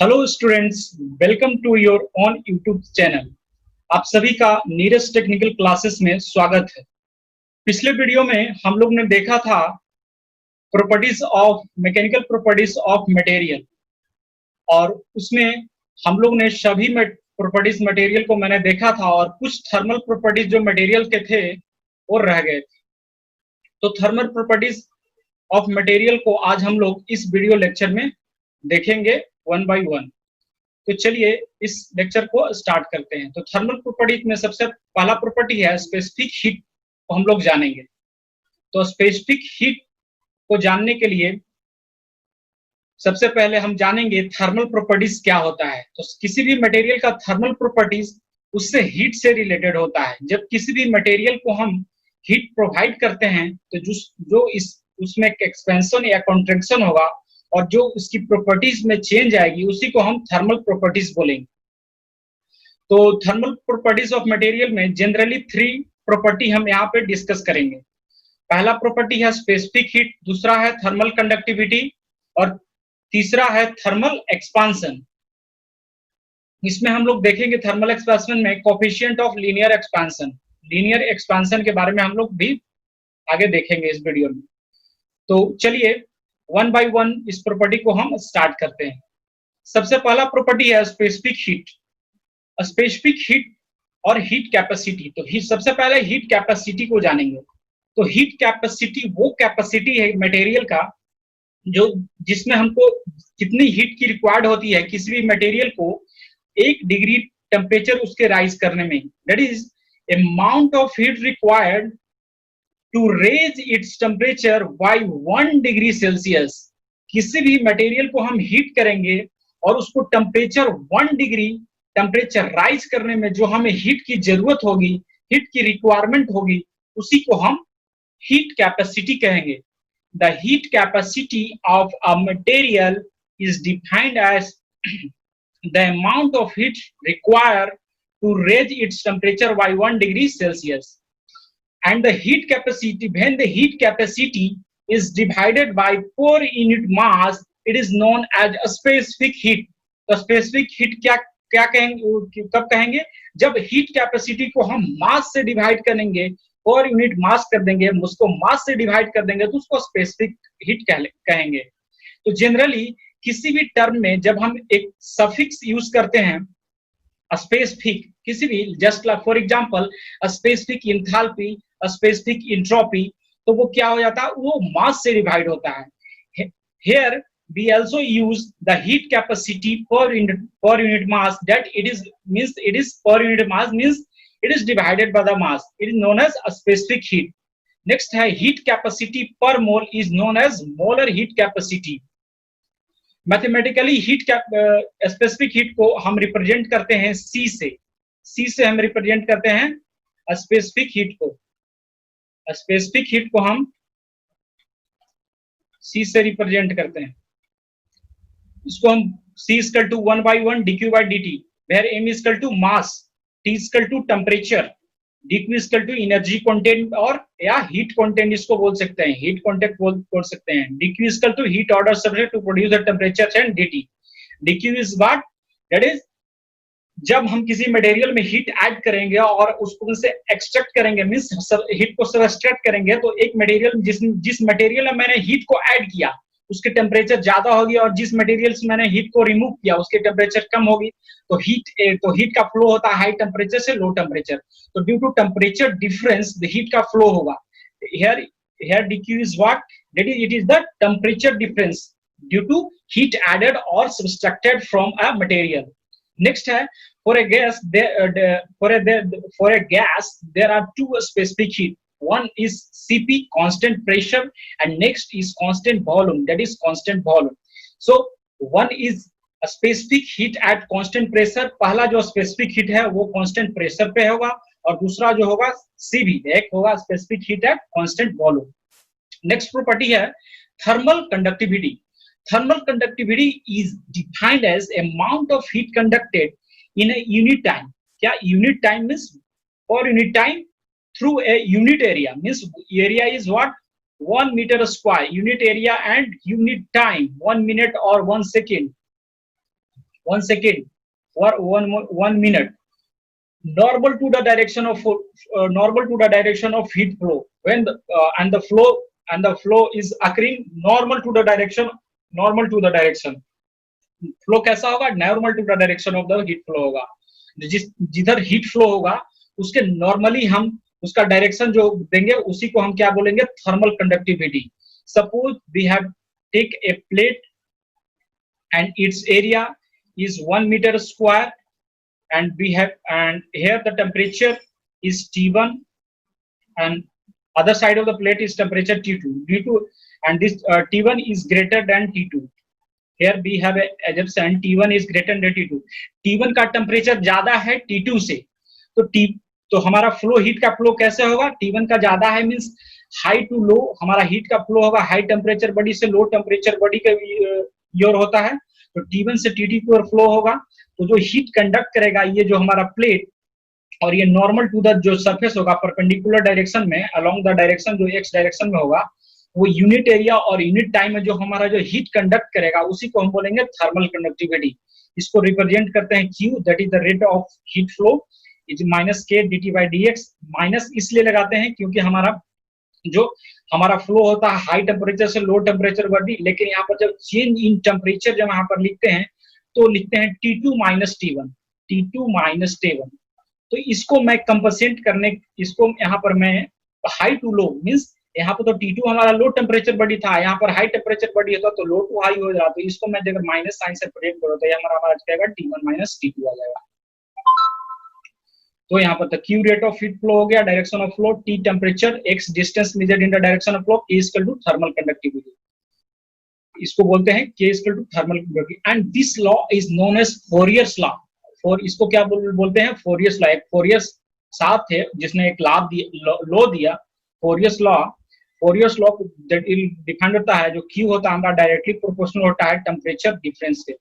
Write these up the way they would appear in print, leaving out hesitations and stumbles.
Hello students, welcome to your own YouTube channel. आप सभी का नीरज टेक्निकल क्लासेस में स्वागत है। पिछले वीडियो में हम लोग ने देखा था मैकेनिकल प्रॉपर्टीज ऑफ मटेरियल, और उसमें हम लोग ने सभी प्रॉपर्टीज मटेरियल को मैंने देखा था, और कुछ थर्मल प्रॉपर्टीज जो मटेरियल के थे वो रह गए थे। तो थर्मल प्रॉपर्टीज ऑफ मटेरियल को आज हम लोग इस वीडियो लेक्चर में देखेंगे वन बाय वन। तो चलिए इस लेक्चर को स्टार्ट करते हैं। तो थर्मल प्रॉपर्टी में सबसे पहला प्रॉपर्टी है स्पेसिफिक हीट को हम लोग जानेंगे। तो स्पेसिफिक हीट को जानने के लिए सबसे पहले हम जानेंगे थर्मल प्रॉपर्टीज क्या होता है। तो किसी भी मटेरियल का थर्मल प्रॉपर्टीज उससे हीट से रिलेटेड होता है। जब किसी भी मटेरियल को हम हीट प्रोवाइड करते हैं तो जो उसमें एक्सपेंशन या कॉन्ट्रैक्शन होगा और जो उसकी प्रॉपर्टीज में चेंज आएगी उसी को हम थर्मल प्रॉपर्टीज बोलेंगे। तो थर्मल प्रॉपर्टीज ऑफ मटेरियल में जनरली 3 प्रॉपर्टी हम यहाँ पे डिस्कस करेंगे। पहला प्रॉपर्टी है स्पेसिफिक हीट, दूसरा है थर्मल कंडक्टिविटी और तीसरा है थर्मल एक्सपांशन। इसमें हम लोग देखेंगे थर्मल एक्सपांशन में coefficient of linear expansion. Linear expansion के बारे में हम लोग भी आगे देखेंगे इस वीडियो में। तो चलिए वन बाय वन इस प्रॉपर्टी को हम स्टार्ट करते हैं। सबसे पहला प्रॉपर्टी है स्पेसिफिक हीट। स्पेसिफिक हीट और हीट कैपेसिटी। तो सबसे पहले हीट कैपेसिटी को जानेंगे। तो हीट कैपेसिटी वो कैपेसिटी है मटेरियल का जो जिसमें हमको कितनी हीट की रिक्वायर्ड होती है किसी भी मटेरियल को 1 डिग्री टेम्परेचर उसके राइज करने में। That is amount of heat required to raise its temperature by 1 degree Celsius. किसी भी मटेरियल को हम हीट करेंगे और उसको टेम्परेचर 1 डिग्री टेम्परेचर राइज करने में जो हमें हीट की जरूरत होगी, हीट की रिक्वायरमेंट होगी, उसी को हम हीट कैपेसिटी कहेंगे। The heat capacity of a material is defined as the amount of heat required to raise its temperature by 1 degree Celsius. And the heat capacity, when the heat capacity is divided by per unit mass, it is known as a specific heat. तो specific heat क्या कहेंगे, कब कहेंगे? जब heat capacity को हम mass से divide करेंगे, per unit mass कर देंगे, उसको mass से divide कर देंगे तो उसको specific heat कहेंगे। तो generally किसी भी term में जब हम एक suffix use करते हैं स्पेसिफिक, किसी भी just for example specific enthalpy, specific entropy, तो वो क्या हो जाता है, वो मास से डिवाइड होता है। Here we also use the heat capacity per unit mass, that it is per unit mass means it is divided by the mass, it is known as a specific heat. Next है heat capacity per mole is known as molar heat capacity. Mathematically heat specific heat को हम represent करते हैं सी से हम represent करते हैं specific heat को। स्पेसिफिक हीट को हम सी से रिप्रेजेंट करते हैं। इसको हम C equal to 1/1 dq by dt, where m equal to mass, T equal to temperature, dq equal to energy content और या हीट कंटेंट इसको बोल सकते हैं, हीट कंटेंट बोल सकते हैं। dq equal to heat order substance to produce the temperature and dt। dq is what, that is जब हम किसी मटेरियल में हीट ऐड करेंगे और उसको से एक्सट्रैक्ट करेंगे, मींस हीट को सबट्रैक्ट करेंगे, तो एक मटेरियल जिस मटेरियल में मैंने हीट को ऐड किया उसके टेम्परेचर ज्यादा होगी और जिस मटेरियल से मैंने हीट को रिमूव किया उसके टेम्परेचर कम होगी। तो हीट का फ्लो होता है हाई टेम्परेचर से लो टेम्परेचर। तो due to temperature difference the heat का फ्लो होगा। here dq is what, that is it is the temperature difference due to heat added or subtracted from a material. Next है for a gas there are 2 specific heat. One is Cp, constant pressure, and next is constant volume, that is constant volume. So one is a specific heat at constant pressure. पहला जो specific heat है वो constant pressure पे होगा और दूसरा जो होगा Cv, एक होगा specific heat at constant volume. Next property है thermal conductivity. Thermal conductivity is defined as amount of heat conducted in a unit time. क्या unit time means per unit time through a unit area, means area is what, 1 meter square, unit area, and unit time 1 minute or 1 second. 1 second or 1 minute, normal to the direction of heat flow when the flow is occurring normal to the direction flow कैसा होगा, normal to the direction of the heat flow होगा। जिधर heat flow होगा उसके normally हम उसका direction जो देंगे उसी को हम क्या बोलेंगे, thermal conductivity. Suppose we have take a plate and its area is 1 meter square and here the temperature is T1 and other side of the plate is temperature T2 and this T1 is greater than T2. Here we have a assumption T1 is greater than T2. T1 का temperature ज्यादा है T2 से, तो हमारा flow heat का flow कैसे होगा, T1 का ज्यादा है मींस हाई टू लो हमारा हीट का फ्लो होगा, हाई टेम्परेचर बॉडी से लो टेम्परेचर बॉडी के योर होता है, तो T1 से T2 की ओर फ्लो होगा। तो जो हीट कंडक्ट करेगा ये जो हमारा प्लेट और ये नॉर्मल टू द जो सरफेस होगा परपेंडिकुलर डायरेक्शन में अलोंग द डायरेक्शन जो एक्स डायरेक्शन में होगा, वो यूनिट एरिया और यूनिट टाइम में जो हमारा जो हीट कंडक्ट करेगा उसी को हम बोलेंगे थर्मल कंडक्टिविटी। इसको रिप्रेजेंट करते हैं Q, that is the rate of heat flow is minus K dt by dx। Minus इसलिए लगाते हैं क्योंकि हमारा फ्लो होता है हाई टेम्परेचर से लो टेम्परेचर बॉडी, लेकिन यहाँ पर जब चेंज इन टेम्परेचर जब यहाँ पर लिखते हैं तो लिखते हैं T2 minus T1। तो इसको मैं कंपनसेट करने, इसको यहाँ पर मैं हाई टू लो मींस यहाँ पर तो T2 हमारा लो टेम्परेचर बॉडी था, यहाँ पर हाई टेम्परेचर बॉडी होता तो लो टू हाई हो जाता, तो इसको मैं अगर माइनस साइन से प्रेट करो तो हमारा जाएगा T1 minus T2 आ जाएगा। तो यहाँ पर तो Q rate of heat flow हो गया, direction of flow T temperature, X distance measured in the direction of flow, K equal to thermal conductivity. इसको बोलते हैं K equal to thermal conductivity and this law is known as Fourier's law. इसको क्या बोलते हैं, फोरियर्स law. एक फोरियर्स साहब थे जिसने एक लॉ दिया फोरियर्स लॉ दैट इल डिफाइन होता है जो Q होता है हमारा डायरेक्टली प्रोपोर्शनल होता है टेम्परेचर डिफरेंस के।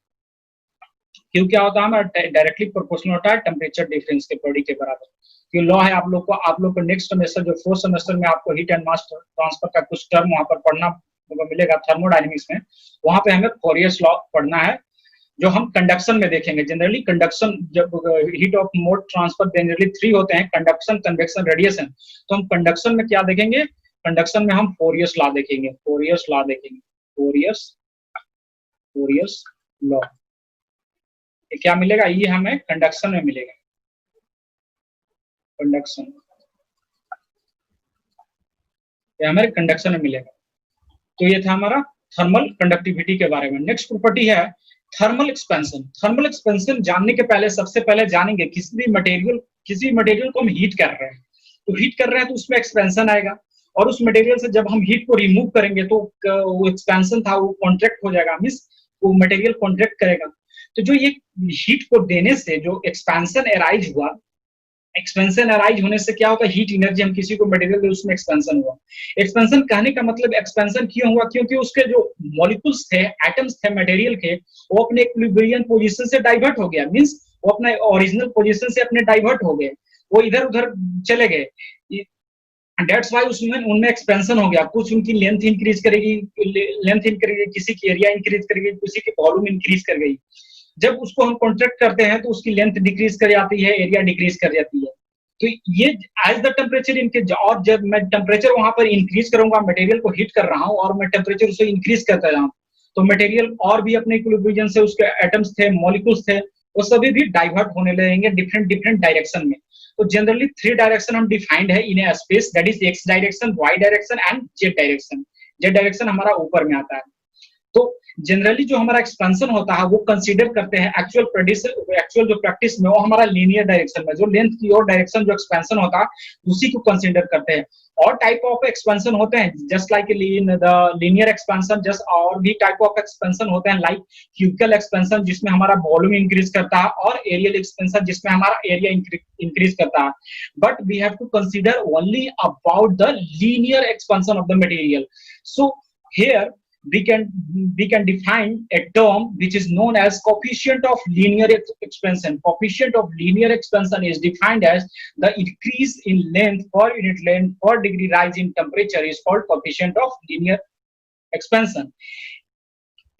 Q क्या होता है हमारा डायरेक्टली प्रोपोर्शनल होता है टेम्परेचर डिफरेंस के बॉडी के बराबर। ये लॉ है आप लोग को नेक्स्ट सेमेस्टर जो फोर्थ सेमेस्टर में आपको हीट एंड मास ट्रांसफर का कुछ टर्म वहां पर पढ़ना मिलेगा थर्मोडायनेमिक्स में, वहां पे हमें फोरियर्स लॉ पढ़ना है जो हम कंडक्शन में देखेंगे। जनरली कंडक्शन जब heat of mode transfer generally 3 होते हैं, कंडक्शन, कन्वेक्शन, रेडिएशन। तो हम कंडक्शन में क्या देखेंगे, कंडक्शन में हम फोरियर्स लॉ देखेंगे, फोरियर्स लॉ। क्या मिलेगा, ये हमें कंडक्शन में मिलेगा, कंडक्शन ये हमारे कंडक्शन में मिलेगा। तो ये था हमारा थर्मल कंडक्टिविटी के बारे में। नेक्स्ट प्रॉपर्टी है थर्मल एक्सपेंशन। थर्मल एक्सपेंशन जानने के पहले सबसे पहले जानेंगे किसी भी मटेरियल को हम हीट कर रहे हैं, तो हीट कर रहे हैं तो उसमें एक्सपेंशन आएगा, और उस मटेरियल से जब हम हीट को रिमूव करेंगे तो वो एक्सपेंशन था वो कॉन्ट्रैक्ट हो जाएगा, मींस वो मटेरियल कॉन्ट्रैक्ट करेगा। तो जो ये हीट को देने से जो एक्सपेंशन अराइज हुआ, एक्सपेंशन अराइज होने से क्या होता है, हीट एनर्जी हम किसी को मटेरियल दे उसमें एक्सपेंशन हुआ। एक्सपेंशन कहने का मतलब एक्सपेंशन क्यों हुआ, क्योंकि उसके जो मॉलिक्यूल्स थे, एटम्स थे मटेरियल के, वो अपने इक्विलिब्रियम पोजीशन से डाइवर्ट हो गया, मींस वो अपने ओरिजिनल पोजीशन से अपने डाइवर्ट हो गए, वो इधर उधर चले गए। दैट्स व्हाई उसमें उनमें एक्सपेंशन हो गया। कुछ उनकी लेंथ इंक्रीज करेगी, किसी की एरिया इंक्रीज करेगी, किसी की वॉल्यूम इंक्रीज कर गई। जब उसको हम कॉन्ट्रैक्ट करते हैं तो उसकी लेंथ डिक्रीज कर जाती है, एरिया डिक्रीज कर जाती है। तो ये एज द टेम्परेचर इंक्रीज, और जब मैं टेम्परेचर वहां पर इंक्रीज करूंगा, मटेरियल को हीट कर रहा हूँ और मैं टेम्परेचर उसे इंक्रीज करता जाऊँ, तो मटेरियल और भी अपने इक्विलिब्रियम से उसके एटम्स थे, मॉलिक्यूल्स थे, वो सभी भी डाइवर्ट होने लगेंगे डिफरेंट डायरेक्शन में। तो जनरली 3 डायरेक्शन हम डिफाइंड है in a space, that is X direction, Y direction and Z direction. Z direction हमारा ऊपर में आता है। तो जनरली जो हमारा एक्सपेंशन होता है वो कंसीडर करते हैं एक्चुअल जो प्रैक्टिस में वो हमारा लीनियर डायरेक्शन में, जो लेंथ की और डायरेक्शन जो एक्सपेंशन होता है उसी को कंसीडर करते हैं। और टाइप ऑफ एक्सपेंशन होते हैं just like the linear expansion, just और भी टाइप ऑफ एक्सपेंशन होते हैं लाइक क्यूबिकल एक्सपेंशन जिसमें हमारा वॉल्यूम इंक्रीज करता है, और एरियल एक्सपेंशन जिसमें हमारा एरिया इंक्रीज करता है। But we have to consider only about the linear expansion of the material. So here we can define a term which is known as coefficient of linear expansion. Coefficient of linear expansion is defined as the increase in length per unit length per degree rise in temperature is called coefficient of linear expansion.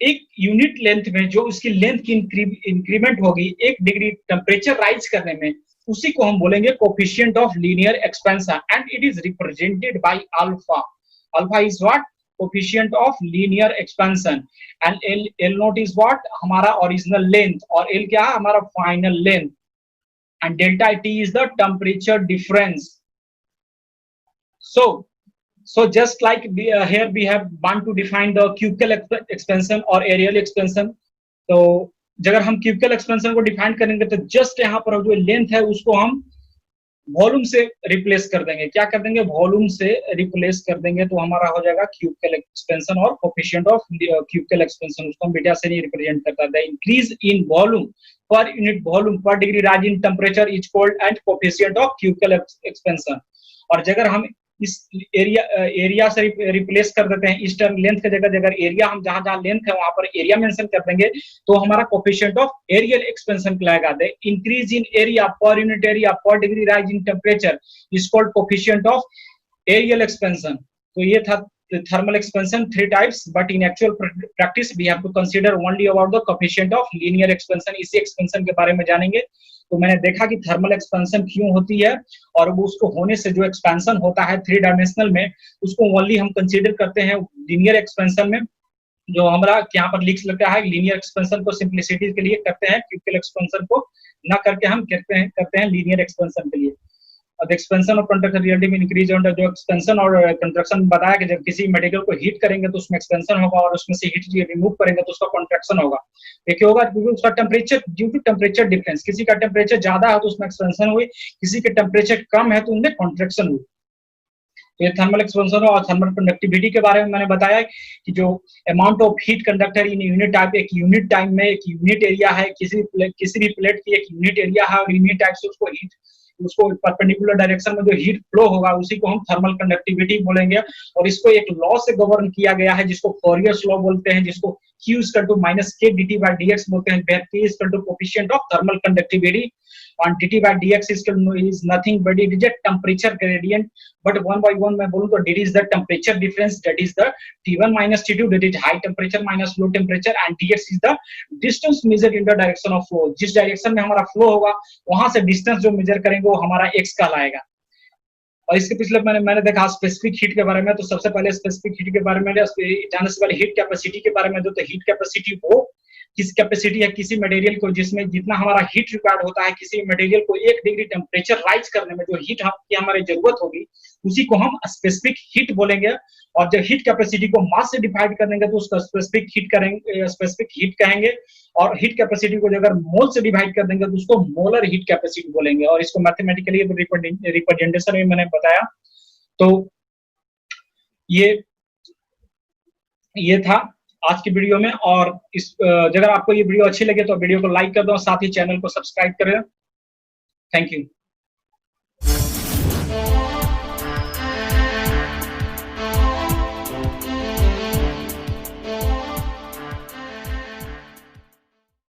एक unit length में जो उसकी length की increment होगी 1 degree temperature rise करने में, उसी को हम बोलेंगे coefficient of linear expansion and it is represented by alpha. Alpha is what? Coefficient of linear expansion. And L not is what? हमारा ओरिजिनल लेंथ. और एल क्या है? हमारा final length. And delta T is the temperature difference. So just like here we have want to define the cubical expansion or areal expansion. तो अगर हम cubical expansion को define करेंगे तो जस्ट यहाँ पर जो लेंथ है उसको हम वॉल्यूम से रिप्लेस कर देंगे. क्या कर देंगे? वॉल्यूम से रिप्लेस कर देंगे. तो हमारा हो जाएगा cubical expansion और कोफिशिएंट ऑफ cubical expansion. उसको हम बीटा से नहीं रिप्रेजेंट करता. The increase in volume per unit volume per degree rise in temperature is called and coefficient of cubical expansion. और अगर हम इस एरिया से रिप्लेस कर देते हैं, इस टर्म लेंथ के जगह अगर एरिया हम जहां लेंथ है वहां पर एरिया मेंशन कर देंगे तो हमारा कोफिशिएंट ऑफ एरियल एक्सपेंशन कहलाएगा. The increase in area per unit area per degree rise in temperature is called coefficient of areal expansion. तो ये था thermal expansion, 3 types, but in actual practice we have to consider only about the coefficient of linear expansion. इसी expansion के बारे में जानेंगे. तो मैंने देखा कि थर्मल एक्सपेंशन क्यों होती है और वो उसको होने से जो एक्सपेंशन होता है 3 डायमेंशनल में, उसको ओनली हम कंसीडर करते हैं लीनियर एक्सपेंशन में. जो हमारा यहाँ पर लिख लगता है लीनियर एक्सपेंशन को सिंप्लिसिटी के लिए करते हैं, क्यूबिकल एक्सपेंशन को ना करके हम करते हैं लीनियर एक्सपेंशन के लिए. एक्सपेंशन और कंट्रक्शन रियलिटी में इंक्रीज होता है. जो एक्सपेंशन और कंट्रक्शन बताया कि जब किसी मटेरियल को हीट करेंगे तो उसमें एक्सपेंशन होगा और उसमें से हीट रिमूव करेंगे तो उसका कंट्रक्शन होगा. देखिए होगा क्योंकि उसका temperature, due to temperature difference, किसी का टेम्परेचर ज्यादा है तो उसमें एक्सपेंशन हुई, किसी के टेम्परेचर कम है तो उनमें कंट्रक्शन हुई. तो ये थर्मल एक्सपेंशन और थर्मल कंडक्टिविटी के बारे में मैंने बताया कि जो amount of heat conductor in unit type, एक यूनिट टाइम में एक यूनिट एरिया है, किसी भी प्लेट की एक यूनिट एरिया है और यूनिट टाइप से उसको परपेंडिकुलर डायरेक्शन में जो हीट फ्लो होगा उसी को हम थर्मल कंडक्टिविटी बोलेंगे. और इसको एक लॉ से गवर्न किया गया है जिसको फॉरियर्स लॉ बोलते हैं, जिसको Q - k dt by dx बोलते हैं. where K is coefficient of thermal conductivity and dt by dx is nothing but it is a temperature gradient. But one by one मैं बोलूँ तो dt is the temperature difference, that is the T1 minus T2, that is high temperature minus low temperature, and dx is the distance measured in the direction of flow. जिस direction में हमारा flow होगा वहां से distance जो major करेंगे वो हमारा x कहलाएगा. और इसके पिछले मैंने देखा स्पेसिफिक हीट के बारे में. तो सबसे पहले स्पेसिफिक हीट के बारे में जाने से पहले हीट कैपेसिटी के बारे में. तो हीट कैपेसिटी वो किस कैपेसिटी है किसी मटेरियल को जिसमें जितना हमारा हीट रिक्वायर्ड होता है किसी मटेरियल को 1 डिग्री टेम्परेचर राइज करने में, जो हीट की हमारी जरूरत होगी उसी को हम स्पेसिफिक हीट बोलेंगे. और जब हीट कैपेसिटी को मास से डिवाइड करेंगे तो उसका स्पेसिफिक हीट कहेंगे. और हीट कैपेसिटी को अगर मोल से डिवाइड कर देंगे तो उसको मोलर हीट कैपेसिटी बोलेंगे. और इसको मैथमेटिकली रिप्रेजेंटेशन में मैंने बताया. तो ये था आज की वीडियो में. और अगर आपको ये वीडियो अच्छी लगे तो वीडियो को लाइक कर दो, साथ ही चैनल को सब्सक्राइब करें. Thank you.